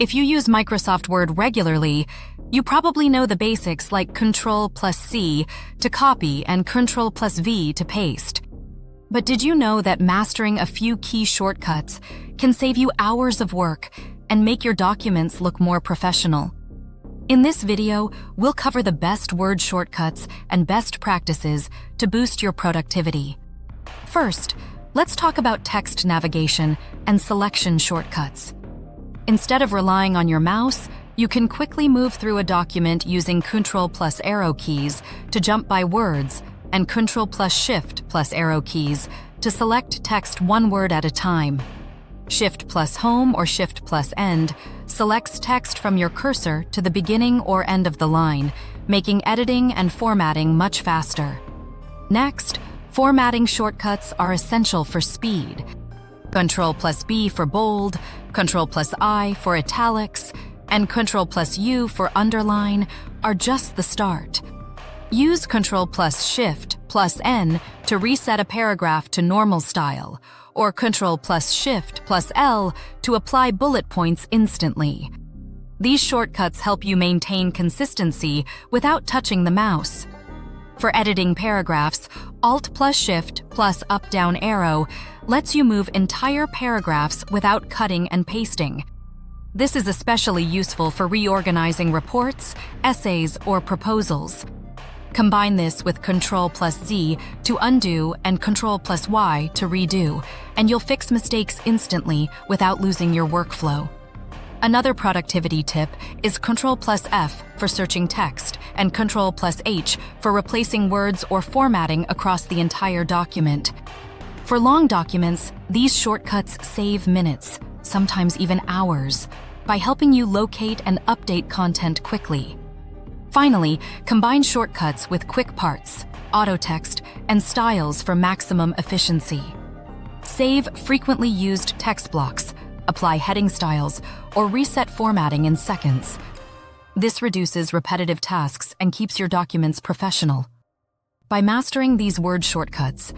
If you use Microsoft Word regularly, you probably know the basics like Ctrl+C to copy and Ctrl+V to paste. But did you know that mastering a few key shortcuts can save you hours of work and make your documents look more professional? In this video, we'll cover the best Word shortcuts and best practices to boost your productivity. First, let's talk about text navigation and selection shortcuts. Instead of relying on your mouse, you can quickly move through a document using Ctrl+Arrow keys to jump by words and Ctrl+Shift+Arrow keys to select text one word at a time. Shift+Home or Shift+End selects text from your cursor to the beginning or end of the line, making editing and formatting much faster. Next, formatting shortcuts are essential for speed. Ctrl+B for bold, Ctrl+I for italics, and Ctrl+U for underline are just the start. Use Ctrl+Shift+N to reset a paragraph to normal style, or Ctrl+Shift+L to apply bullet points instantly. These shortcuts help you maintain consistency without touching the mouse. For editing paragraphs, Alt+Shift+Up-Down Arrow lets you move entire paragraphs without cutting and pasting. This is especially useful for reorganizing reports, essays, or proposals. Combine this with Ctrl+Z to undo and Ctrl+Y to redo, and you'll fix mistakes instantly without losing your workflow. Another productivity tip is Ctrl+F for searching text and Ctrl+H for replacing words or formatting across the entire document. For long documents, these shortcuts save minutes, sometimes even hours, by helping you locate and update content quickly. Finally, combine shortcuts with quick parts, auto text, and styles for maximum efficiency. Save frequently used text blocks, apply heading styles, or reset formatting in seconds. This reduces repetitive tasks and keeps your documents professional. By mastering these word shortcuts,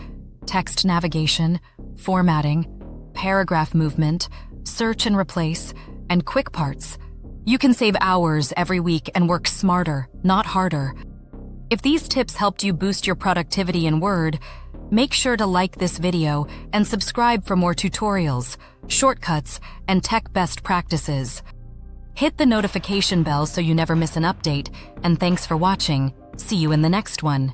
text navigation, formatting, paragraph movement, search and replace, and quick parts, you can save hours every week and work smarter, not harder. If these tips helped you boost your productivity in Word, make sure to like this video and subscribe for more tutorials, shortcuts, and tech best practices. Hit the notification bell so you never miss an update, and thanks for watching. See you in the next one.